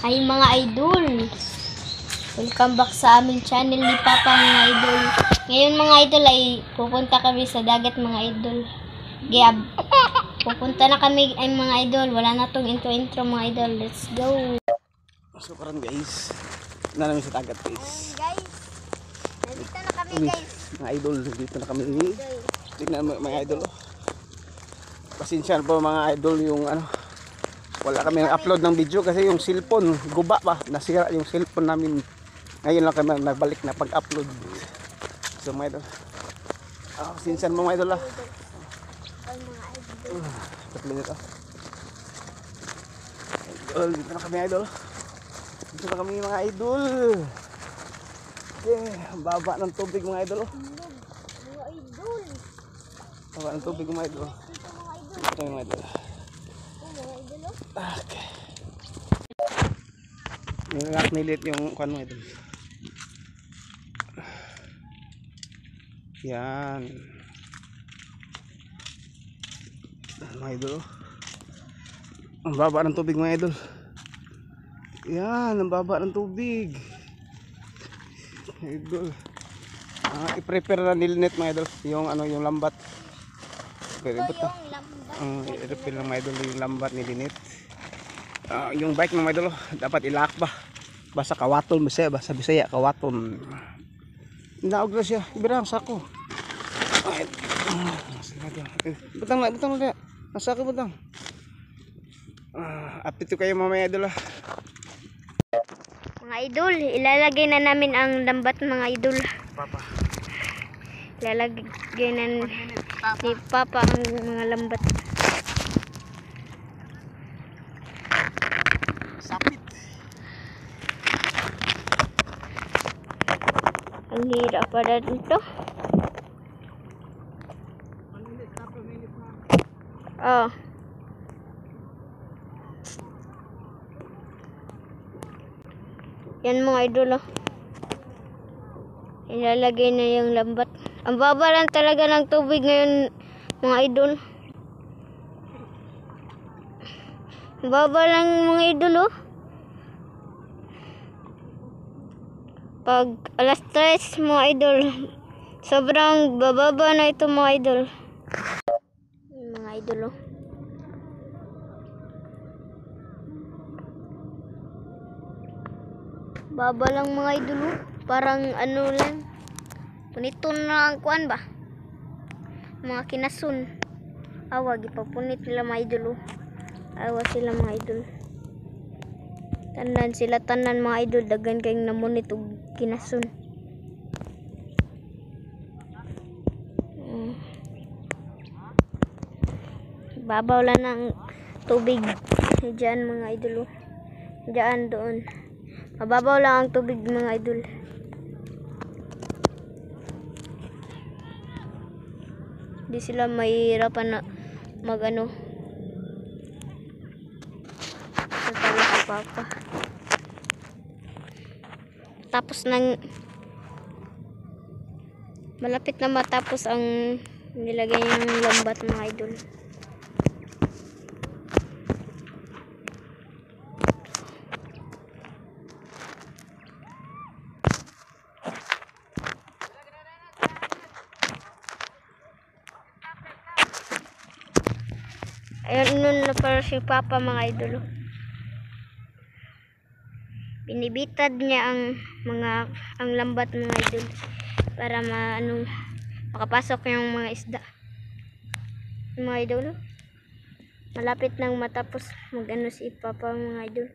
Ay mga idol, welcome back sa aming channel ni Papa mga idol. Ngayon mga idol ay pupunta kami sa dagat mga idol. Gab, pupunta na kami ay mga idol. Wala na tong intro mga idol. Let's go. So karon guys, na namin sa dagat guys. Guys, nandito na kami guys. Mga idol, dito na kami. Tingnan mga idol. Pasensya na po mga idol yung ano. Wala kami upload ng video kasi yung cellphone guba pa, nasira yung cellphone namin. Ngayon lang kami nagbalik na pag-upload. So mga idol, sinsan mo mga idol ah. Tatlo nito. Idol, dito na kami idol. Dito na kami mga idol. Okay, ang baba ng tubig mga idol. Mga idol. Baba ng tubig mga idol. Ito mga idol. Okay. Nilit yung kano ito. Yan. Mga idol. Ang baba ng tubig mga idol. Yan, ang baba ng tubig. Idol. I-prepare na nilnet mga idol. Yung ano, yung lambat. Pwede ba ito? I-refill ng mga idol yung lambat nilinit. Yung bike ng mga idol dapat ilak ba basta kawaton bisaya basta bisaya kawaton naog na siya ibirang sako butang na sako butang apit ko kayo mamaya idol Mga idol, ilalagay na namin ang lambat mga idol. Papa, Ilalagay na ni Papa ang mga lambat. sapit Ang hirap para dito. Oh. Yan mga idol oh. Ilalagay na yung lambat. Ang baba lang talaga ng tubig ngayon mga idol. Ang baba lang mga idol oh. Pag alas 3 mga idol, sobrang bababa na ito mga idol. Mga idol oh. Baba lang mga idol oh. Parang ano lang. Puniton na ang kuan ba? Mga kinasun. Awag ipapunit nila mga idol oh. Awa sila mga idol. Tanan sila tanan mga idol dagan kayong namunit og kinasun. Babaw lang ng tubig diyan mga idol. Diyan doon. Mababaw lang ang tubig mga idol. Di sila mahirapan na magano. Natalo si Papa. Tapos nang malapit na matapos ang nilagay niyang lambat mga idol. Ayun nun na para si Papa mga idol. Binibitad niya ang lambat mga idol para makapasok yung mga isda. Mga idol. Malapit nang matapos magano si Papa mga idol.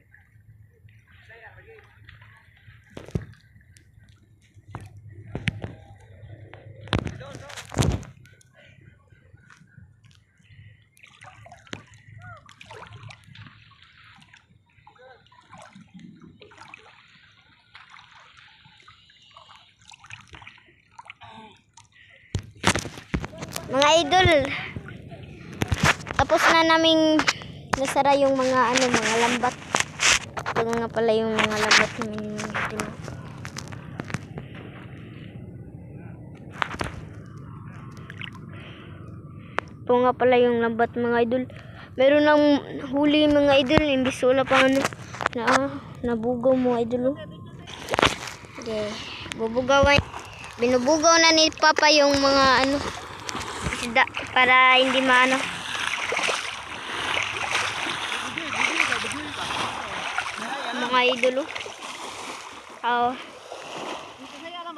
Mga idol, tapos na naming nasara yung mga mga lambat. Ito nga pala yung mga lambat namin dito. Ito nga pala yung lambat mga idol. Meron ng huli mga idol, imbis wala pa ano, nabugaw mga idol. Okay, binubugaw na ni Papa yung mga ano, isda, para hindi maano. Mga idol.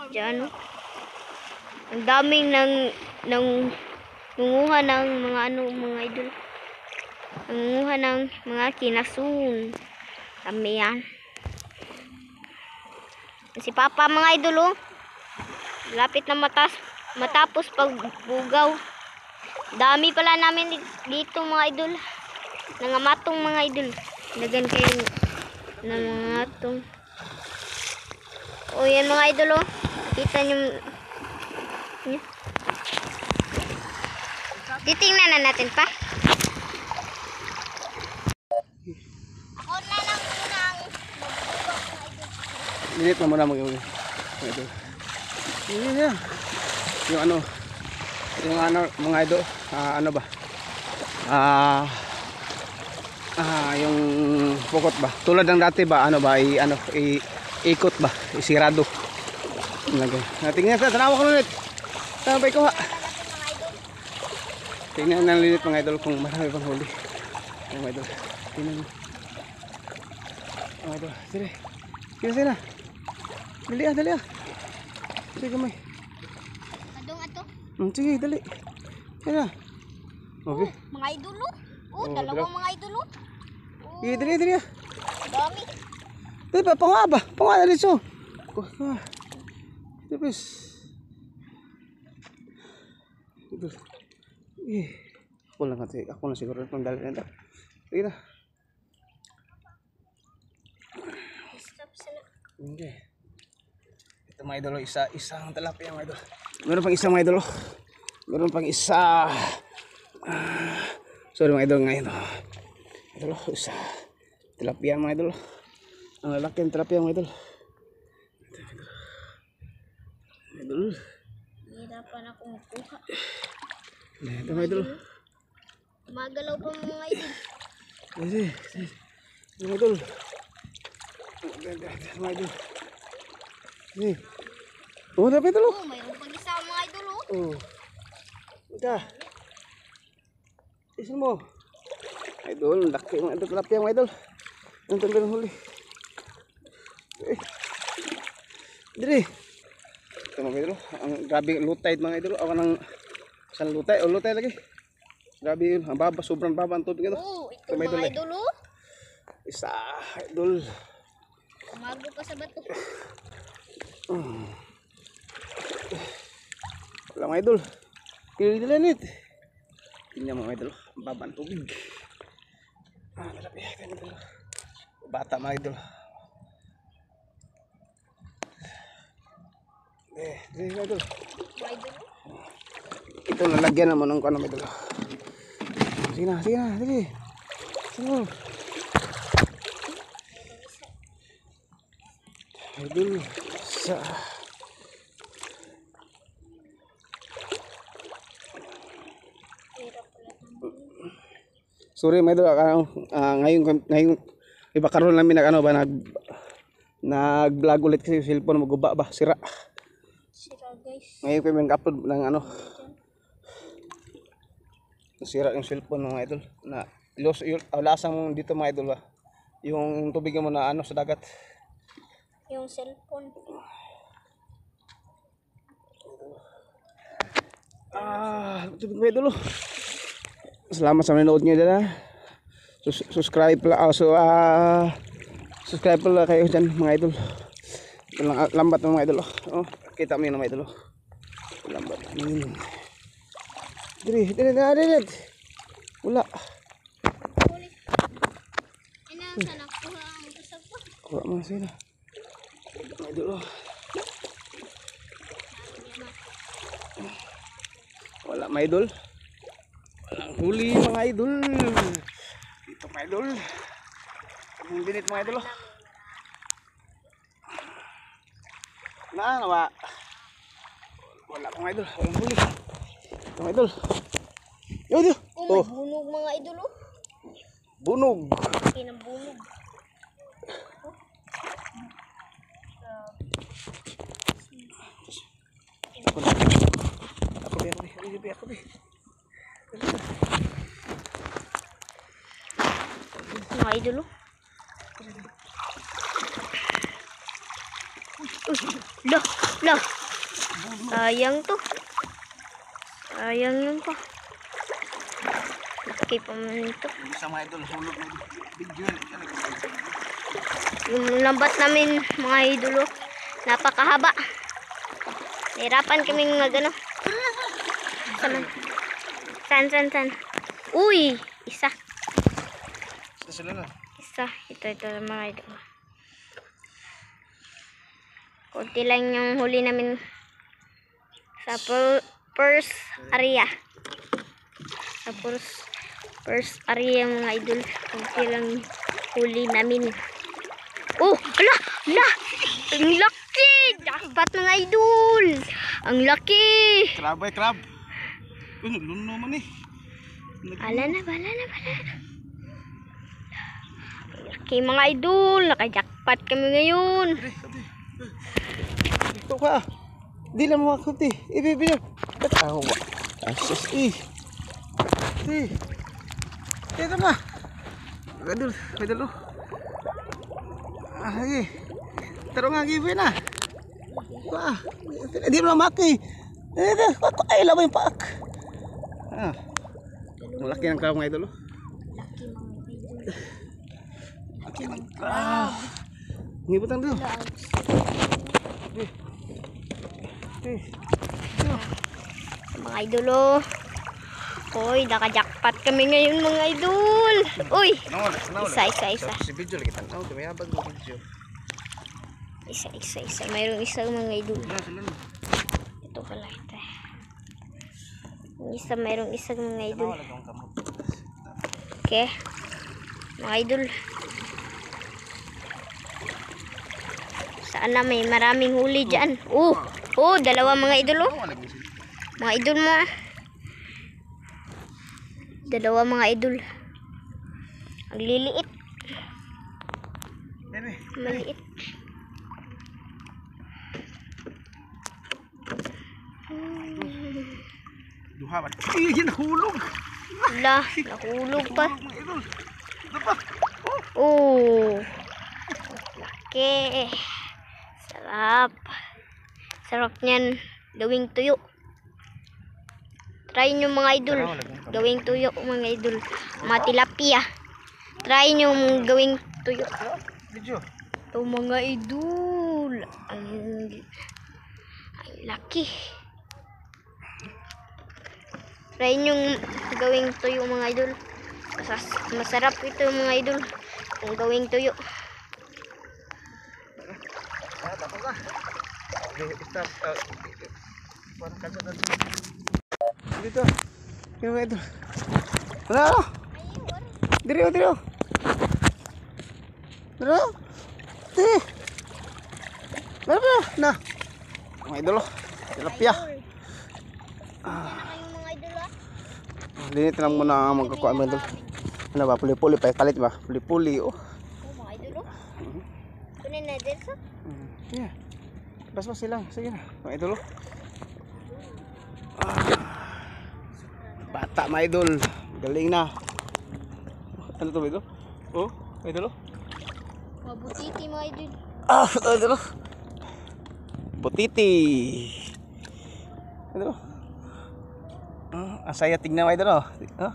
Diyan, ang daming nangunguha ng mga ano, mga idol. Nangunguha ng mga kinasun. Kami yan. Si Papa mga idol, lapit na matapos pagbugaw. Dami pala namin dito mga idol. Nangamatong mga idol. Lagan kayo nangangatong. O yan mga idol, kita nyo. Titingnan na natin pa. Ako na lang unang magbugaw mga idol. Minit na muna mga idol. Yun yan. Yung ano mga idol, ano ba? Yung pukot ba? Tulad ng dati ba, ano ba, ikot ba, isirado. Tingnan sa, tanawa ko ulit. Tama ba ikaw ha? Tingnan ng linit mga idol kung marami pang huli. Mga idol, tingnan mo. Mga idol, sige. Sige na. Dali ah. Sige kamay. Adong ato? Sige, dali. Sige na. Okay. Mga idol, dalawang mga idol. Sige, dali ah. Dami. Dali pa, pangaba dito. Tapos. Ako lang siguro itong dali na ito. Sige na. Okay. Ito mga idolo, isang talapia mga idolo. Meron pang isang mga idolo. Meron pang isa. Sorry mga idolo ngayon. Idolo, isa. Tilapia mga idolo. Ang lalaki ng tilapia mga idolo. Idolo. Hirapan akong kuha. Ito mga idolo. Magalaw pa mga idol. Mga idol. Mga idol. Dapat idol. Mayroon pang isa mga idol. Ika. Isin mo. Idol, laki mga idol. Tilapia mga idol. Ang tanggal ng huli. Diri. Ito mga idol. Ang grabe lutay mga idol. Awan ng isang lutay. O lutay lagi. Grabe yun. Ang baba. Sobrang baba ang tubig. Ito mga idol. Isa. Idol. Umago pa sa bato. Wala mga idol. Kinilanit. Tingnan mga idol. Ang baba ang tubig. Malapit. Bata mga idol. Dili mga idol. Ito lalagyan naman ng kano mga idol. Sige na. Dili. Sige. Idol. Sorry mga idol, ngayon iba karon namin nag-vlog ulit kasi yung cellphone maguba ba, sira guys. Ngayon kami nag-upload ng nasira yung cellphone mga idol na lasang dito mga idol ba, yung tubig mo na sa dagat, yung cellphone. tubig mga idol. Salamat sa manood nyo dyan. Subscribe pala. Subscribe pala kayo dyan mga idol. Ito lang, lambat ng mga idol. Kita mo yun mga idol. Lambat. Dili. Wala. Sana kuha ang usap ko. Kuha mo sila. Mga idol. Wala mga idol. Walang huli mga idol. Dito mga idol. Kaming binit mga idol. Nawa. Wala mga idol. Walang huli. Ito mga idol. Yo. May bunog mga idol. Bunog. Laki ng bunog. Ako. Mga idol, oh. Lah. Sayang to. Sayang yun pa. Laki pa man ito. Isa mga idol, hulog na video. Yung lambat namin, mga idol, oh, napakahaba. Nahirapan kaming magano. San. Uy! Isa. Sila na. Isa. Ito lang mga idol. Kunti lang yung huli namin sa first area. Sa first area mga idol. Kunti lang huli namin. Oh! Ala! Ang laki! Dapat mga idol! Ang laki! Crab. Uy, nagluno man eh. Bala na. Laki mga idol! Nakajakpat kami ngayon. Ito ka. Di lang mga kuti. Ibibigyan. Ba't ako ba? Asus Ito na. Idol. Ay. Taro nga giveaway na. Wah. Di mo maki. Ako ay labay paak. Malaki ng crab mga idol. Laki ng crab. Ngibutan dito. Mga idol, oh. Uy, nakajakpat kami ngayon mga idol. Uy! Isa. Si video lagi tanaw. Tumayabag mo video. Isa. Mayroong isa mga idol. Ito pala ito. Mayroong isa mga idol. Okay. Mga idol. Sana may maraming huli dyan. Oh, dalawa mga idol, oh. Mga idol mo, ah. Dalawa mga idol. Ang liliit. Maliit. Duha ba? Ay, nahulog. Wala, nahulog pa. Oh. Okay. Sarap niyan gawing tuyo. Try nyo mga idol. Gawing tuyo mga idol. Mga tilapia. Try nyo gawing tuyo. Video. Ito mga idol. Ang laki. Try nyo gawing tuyo mga idol. Masarap ito mga idol. Kung gawing tuyo. Dito. Yung ito. Ano? Dito. Dito. Na. Mga idol. Tilapia. Linit lang muna magkakuha mga idol. Ano ba? Puli-puli pa. Kalit ba? Puli-puli. Oh. Mga idol. Kunin na din sa. Yeah. Bas silang. Sige na. Mga idol. Bata mga idol. Galing na. Ano to mga idol? Oh, mga idol. Mabutiti mga idol. Mga idol. Butiti. Mga idol. Ang saya tignan mga idol. Tignan.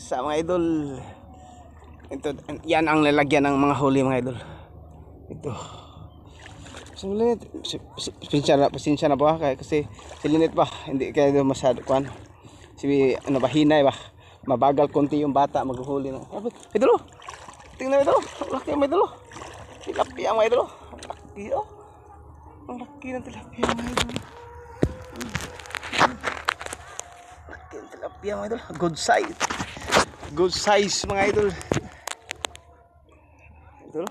Sa mga idol. Ito, yan ang lalagyan ng mga huli mga idol. Ito. Sulit. Pasensya na ba kasi silinit ba hindi kayo masyado kuan. Si ano ba hinay ba. Mabagal konti yung bata maghuhuli na. Idol. Tingnan idol. Laki ang idol. Tilapia ang idol. Laki oh. Ang laki ng tilapia ang idol. Laki ng tilapia ang idol. Good size. Good size mga idol. Idol.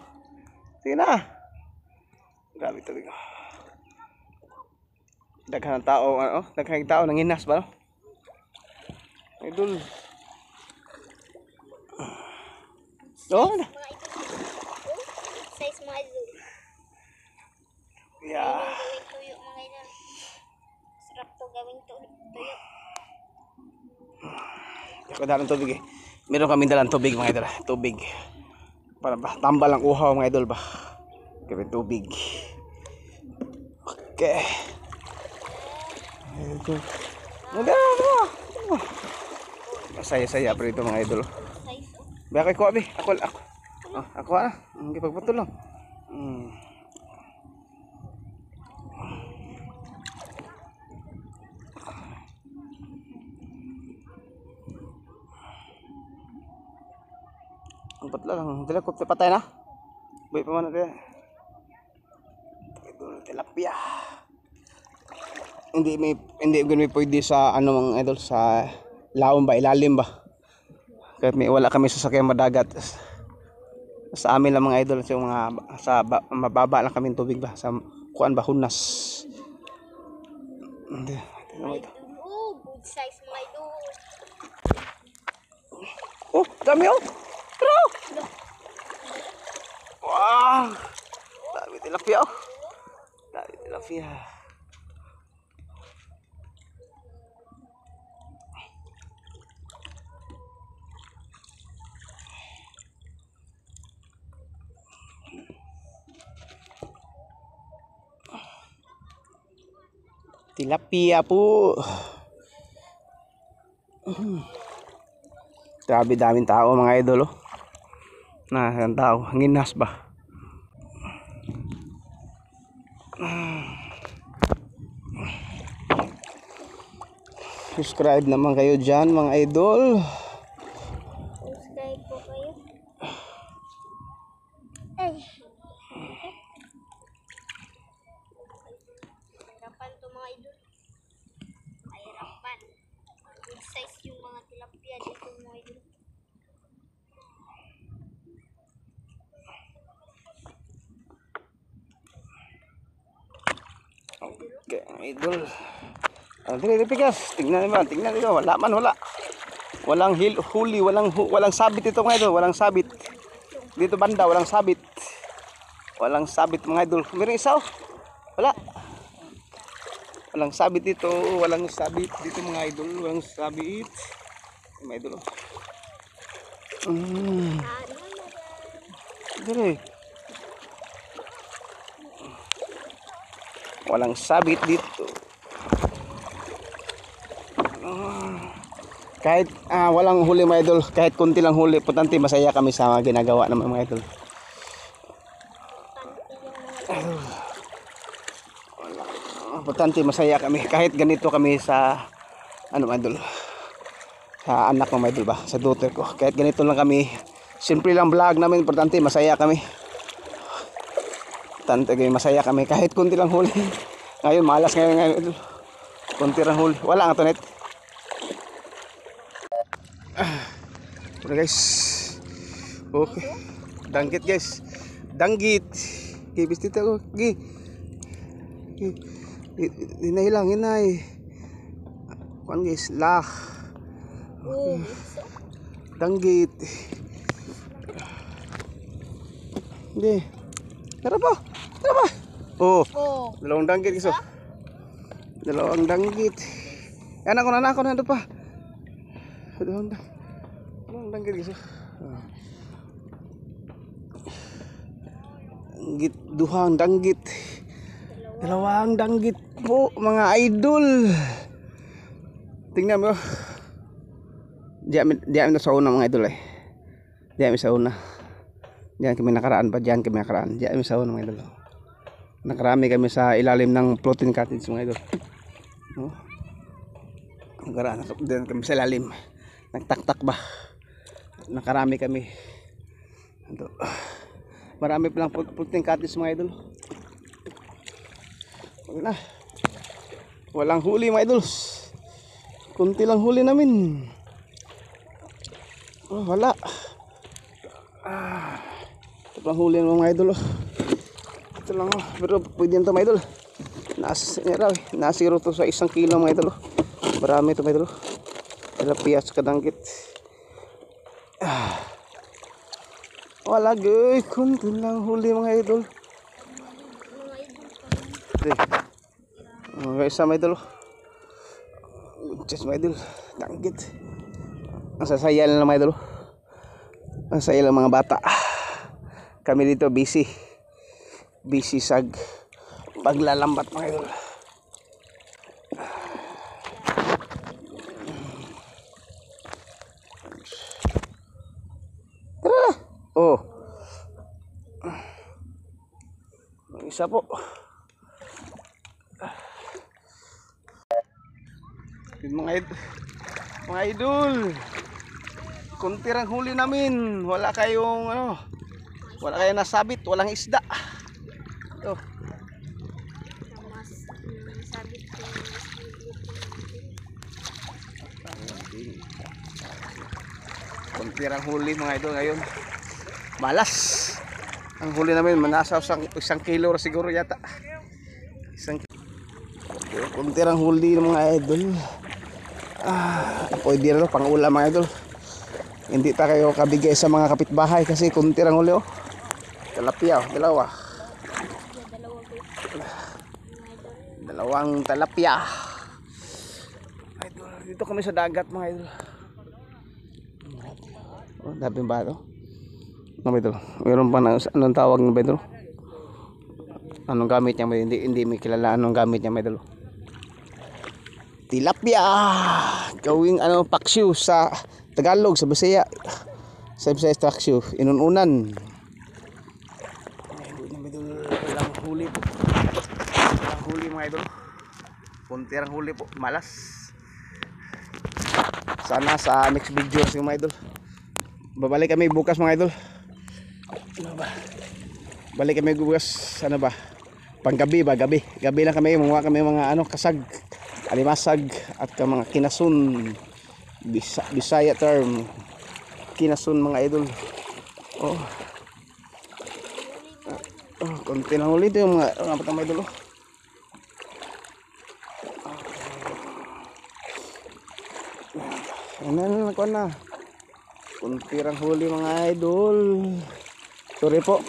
Sige na. Grabe ito bigo. Daghan ng tao, daghan ng tao nanginas ba? Idol. Oh, Mga idol. Oh, size mga idol. yeah. Gawing tuyo mga idol. Sarap to gawing tuyo. Ikaw dalang tubig eh. Meron kami dalang tubig mga idol. Tubig. Para ba? Tambal ang uhaw mga idol ba? Kaya tubig. Okay. Ito. Masaya-saya pa rito mga idol. Size oh. Baka ko abi. Ako. Ako ah. Hindi pagputol lang. Ang patla lang. Dila ko patay na. Boy pa man na. Idol tilapia. Hindi gano'n may pwede sa ano mga idol sa laom ba, ilalim ba. Kahit may wala kami sasakyan madagat. Sa amin lang mga idol sa mga mababa lang kami tubig ba sa kuan ba hunas. Hindi. Oh, good size mga idol. Oh, dami oh. Bro. Wow. Dami tilapia oh. Dami tilapia. Tilapia po. Grabe daming tao mga idol oh. Ang tao, nginas ba? Subscribe naman kayo dyan mga idol. Subscribe po kayo. Ay. Hirapan to mga idol. Hirapan. Good size yung mga tilapia dito mga idol. Okay, idol. Dili pigas. Tingnan niyo, wala. Walang huli, walang sabit ito mga idol, walang sabit. Dito banda walang sabit. Walang sabit mga idol. Meron isa oh. Wala. Walang sabit dito, walang sabit dito mga idol, walang sabit. Mga idol. Dili. Walang sabit dito. Kahit walang huli mga idol, kahit kunti lang huli, importante masaya kami sa mga ginagawa ng mga idol. Importante masaya kami kahit ganito kami sa ano mga idol. Sa anak ng mga idol ba, sa daughter ko. Kahit ganito lang kami, simple lang vlog namin, importante masaya kami. Masaya kami kahit kunti lang huli. Ngayon malas ngayon idol. Kunti lang huli. Wala nga to net. Guys. Okay. Danggit guys. Danggit. Gibis dito ako. Hinay lang, hinay. Kuan guys, lah. Okay. Danggit. Hindi. Tara pa. Oh. Dalawang danggit guys. Dalawang danggit. Yan ako na ito pa. Dalawang danggit guys. Duhang danggit. Dalawang danggit po mga idol. Tingnan mo. Diyan sa una mga idol eh. Diyan sa una. Diyan kami nakaraan pa. Diyan sa una mga idol. Nakarami kami sa ilalim ng floating cottage mga idol. No? Nakaraan kami sa ilalim. Nagtaktak ba? Nakarami kami. Ito. Marami pa lang floating cottage mga idol. Walang huli mga idol. Kunti lang huli namin. Oh, wala. Ito lang huli ng mga idol. Ito lang oh. Pero pwede ito mga idol. Nasiro to sa 1 kilo mga idol. Marami ito mga idol. Tilapia sa kadanggit. Wala guys, kunti lang huli mga idol. Okay. Guys, sama idol. Just mga idol, tangkit. Ang sasaya lang mga idol. Ang saya lang mga bata. Kami dito busy. Busy sa paglalambat mga idol. Tara! Oh. Isa po. Mga idol. Kuntirang huli namin. Wala kayong wala kayong nasabit, walang isda. Ito. Kuntirang huli mga idol ngayon. Malas. Ang huli namin manasa isang kilo siguro yata. Kuntirang huli mga idol. Pwede rin pang ulam mga idol. Hindi ta kayo kabigay sa mga kapitbahay kasi kuntirang huli Talapia, dalawang talapia. Idol, dito kami sa dagat mga idol. Dami ba ito? Ano ba ito? Mayroon pa anong tawag na ba ito? Anong gamit niya? Hindi may kilala anong gamit niya mga idol. Tilapia. Gawing paksiw sa Tagalog, sa Bisaya. Sa Bisaya paksiw, inununan. Walang huli po. Walang huli mga idol. Puntirang huli po, malas. Sana sa next video mga idol. Babalik kami bukas mga idol. Balik kami bukas panggabi ba, gabi lang kami, mga kasag, alimasag at mga kinasun. Bisaya term kinasun mga idol. Konti lang ulit yung mga idol. Ano na kuntirang huli mga idol. Sorry po.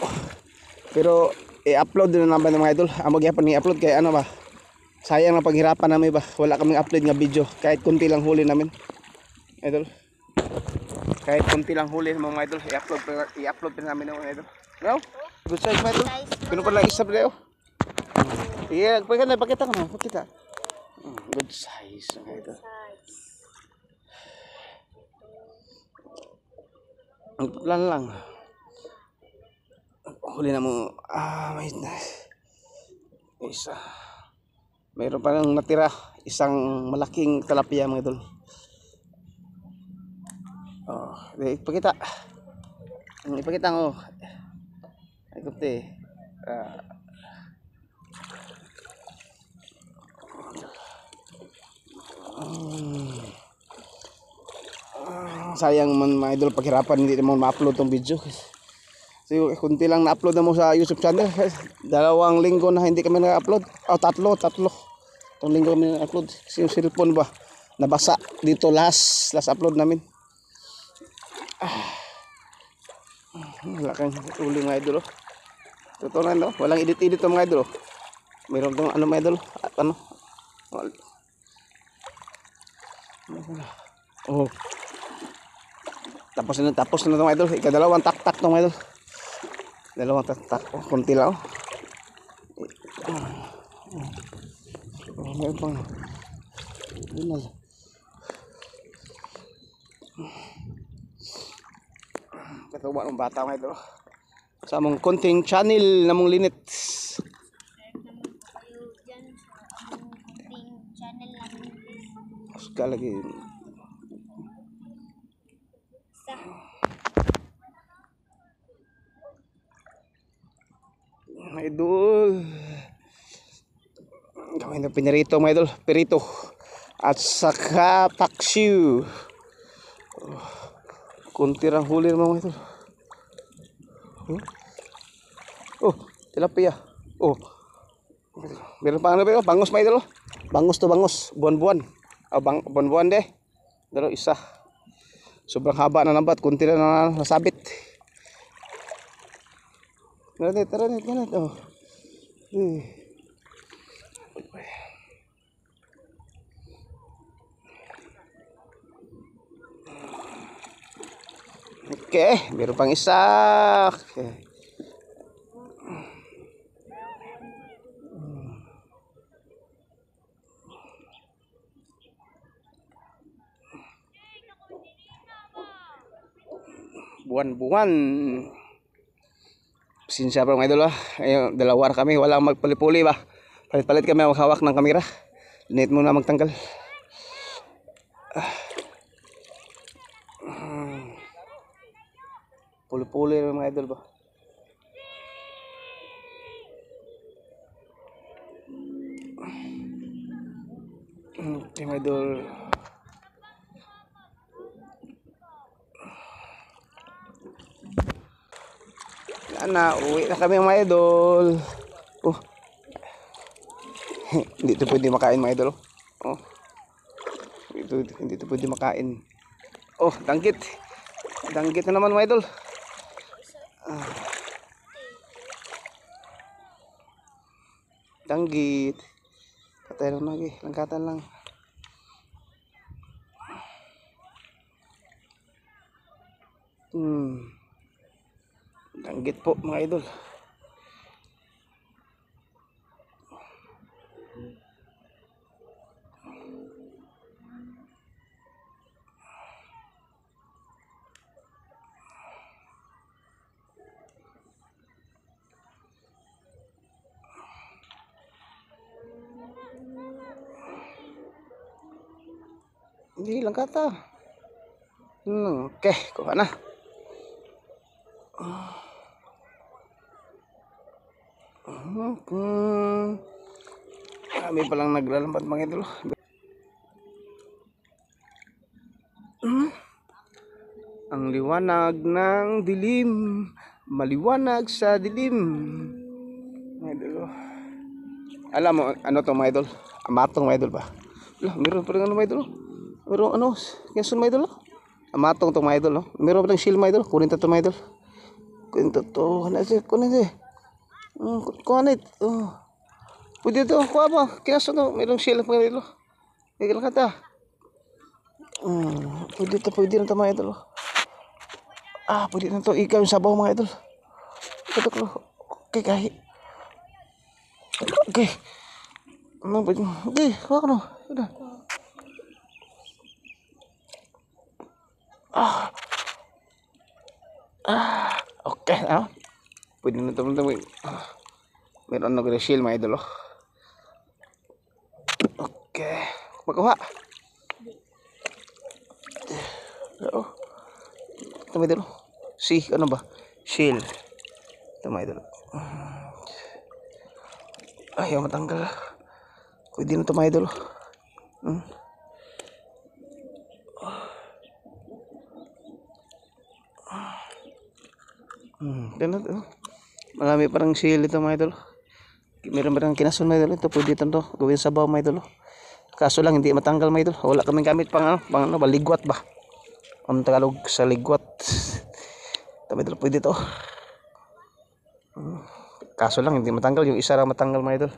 Pero i-upload din naman mga idol. Amo gyapon ni upload kay sayang na paghirapan namin wala kaming upload nga video kahit kunti lang huli namin. Idol. Kahit kunti lang huli mga idol, i-upload pa namin mga idol. No? Good size mga idol. Pino pa lang isa pa iya, pakita ko na, pakita. Good size mga idol. Ang plan lang. Huli na mo. May isa. Mayroon pa lang natira. Isang malaking talapia mga idol. Ipakita. Ipakita ko. Ay kupte. Sayang man mga idol paghirapan hindi mo ma-upload tong video. So kunti lang na-upload na mo sa YouTube channel. 2 linggo na hindi kami na-upload. Tatlo. Itong linggo kami na-upload. Kasi yung cellphone nabasa dito last upload namin. Wala kang uli mga idol. Totoo na walang edit mga idol. Mayroon tong mga idol. Tapos na itong idol. Ikadalawang tak-tak itong idol. Dalawang tak-tak. Kunti lang. Meron pang katuwa ng bata mga idol. Sa among konting channel na mong linit. Suka lagi. Mga idol. Gawin na pinirito mga idol. Pirito. At saka paksiw. Kuntirang huli mga idol. Tilapia. Meron pa bangus mga idol. Bangus to bangus. Buwan-buwan. Buwan-buwan deh. Dalo isa. Sobrang haba na lambat. Kunti na nasabit. Tara net. Oh. Eh. Okay, meron pang isa. Okay. Buwan-buwan. Sinsya pa mga idol ah. Ayun, dalawa kami, walang magpuli-puli ba. Palit-palit kami maghawak ng kamera. Net muna magtanggal. Puli-puli mga idol ba. Okay mga idol. Uwi na kami mga idol. Oh. Hindi ito pwede makain mga idol. Oh. Hindi ito pwede makain. Oh, danggit. Danggit na naman mga idol. Danggit. Patay lang lagi. Langkatan lang. Danggit po mga idol. Hindi lang kata. Okay, kuha na. Kami palang naglalambat mga idol. Ang liwanag ng dilim, maliwanag sa dilim. Mga idol. Alam mo ano to mga idol? Amatong mga idol ba? Meron pa rin ano mga idol? Meron ano? Kasun mga idol? Amatong to mga idol. Meron pa rin shield mga idol. Kunin to mga idol. Kunin to. Kunin to. Kuanit. Oh. Pwede to. Kuha ba? Kinasun to. Meron shield mga idol. Ikaw lang kata. Pwede na to mga idol. Pwede na to. Ikaw yung sabaw mga idol. Ito ko. Okay, kahit. Okay. Okay, kuha ko no. Ito. Okay, pwede na ito. Meron na shield mga idol. Okay. Magkuha. Ito mga idol. Ano ba? Shield. Ito mga idol. Ayaw matanggal. Pwede na ito mga idol. Marami parang shield ito mga idol. Meron parang kinasun mga idol. Ito pwede ito gawin sabaw mga idol. Kaso lang hindi matanggal mga idol. Wala kaming gamit pang ligwat ba. Ang Tagalog sa ligwat. Ito mga idol pwede ito. Kaso lang hindi matanggal. Yung isa lang matanggal mga idol.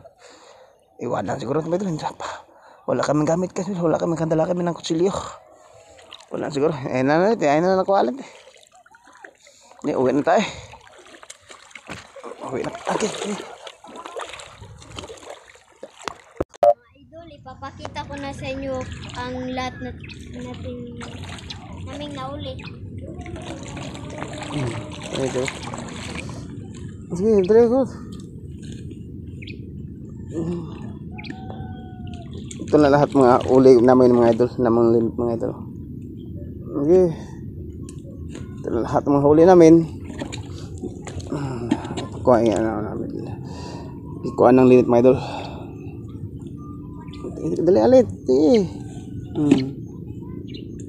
Iwanan siguro ito mga idol. Wala kaming gamit kasi. Wala kaming kandala kami ng kutsilyo. Wala siguro. Ayun na nakuhalan eh. Uwi na tayo. Uwi na. Okay. Idol, ipapakita ko na sa inyo ang lahat naming nauli. Idol. Sige, dali ko. Ito na lahat mga uli namin mga idol. Namang limit mga idol. Okay. Ito na lahat mga huli namin. Kuha namin. Kuha ng limit mga idol. Dali alit.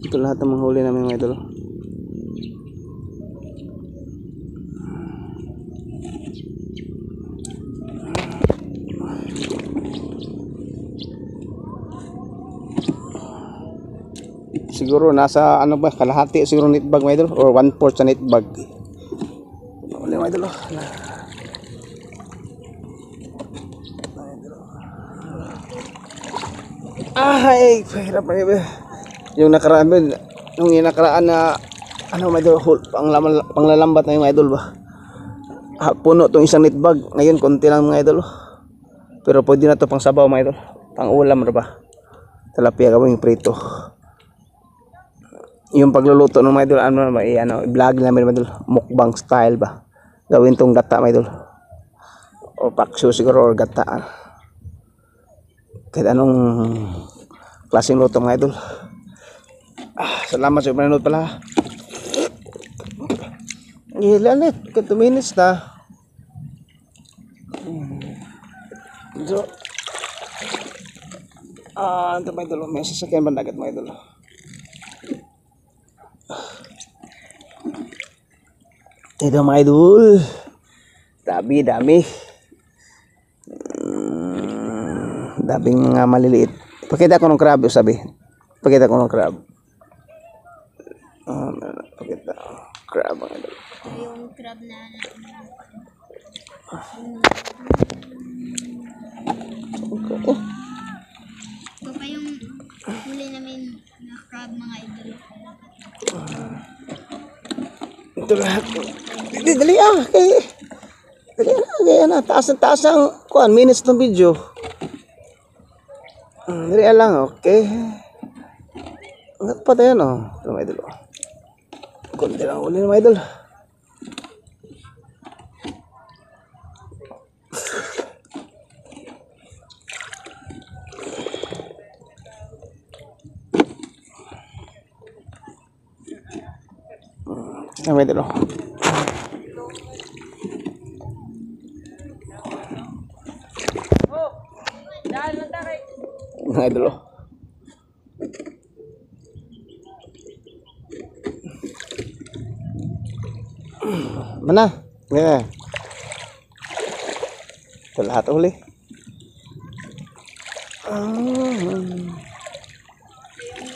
Ito lahat ng mga huli namin mga idol. Siguro nasa ano ba kalahati siguro net bag mga idol or 1/4 sa net bag. Wala mga idol. Ay, hirap na yun. Yung nakaraan ba, yung nakaraan na, ano mga idol, panglalambat na yung mga idol ba? Puno tong isang net bag. Ngayon, konti lang mga idol. Pero pwede na to pang sabaw mga idol. Pang ulam na ba? Talapia gawing prito. Yung pagluluto ng mga idol, i-vlog namin mga idol. Mukbang style ba? Gawin tong gata mga idol. O paksyo siguro or gata. Kahit anong klaseng luto mga idol. Salamat sa panonood pala. Ilan net? 2 minutes na. So, ito mga idol. May sasakyan ba dagat mga idol? Ito mga idol. Dami. Daming mga maliliit. Pakita ko ng crab, sabi. Pakita ko ng crab. Pakita. Crab mga idol. Yung crab na ito pa yung huli namin na crab mga idol. Ito lahat. Dali taas ang minutes ng video. Dali lang, okay. Ang pa tayo no. Ito mga idol. Kunti lang uli mga idol. Ang may dalo. Ang dalo. Mana? Yeah. Ito lahat uli.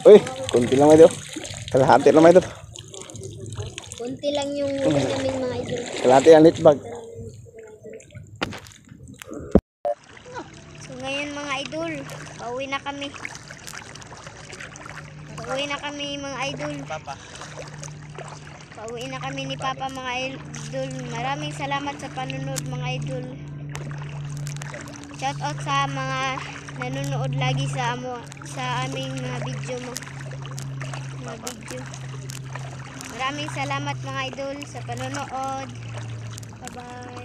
Uy, kunti lang ito. Kalahati lang ito. Kunti lang yung huli namin mga idol. Kalahati ang lit bag. So ngayon mga idol, pauwi na kami. Pauwi na kami mga idol. Pauwi na kami ni Papa mga idol. Maraming salamat sa panunod mga idol. Shout out sa mga nanonood lagi sa aming mga video mo. Mga video. Maraming salamat mga idol sa panonood. Bye-bye.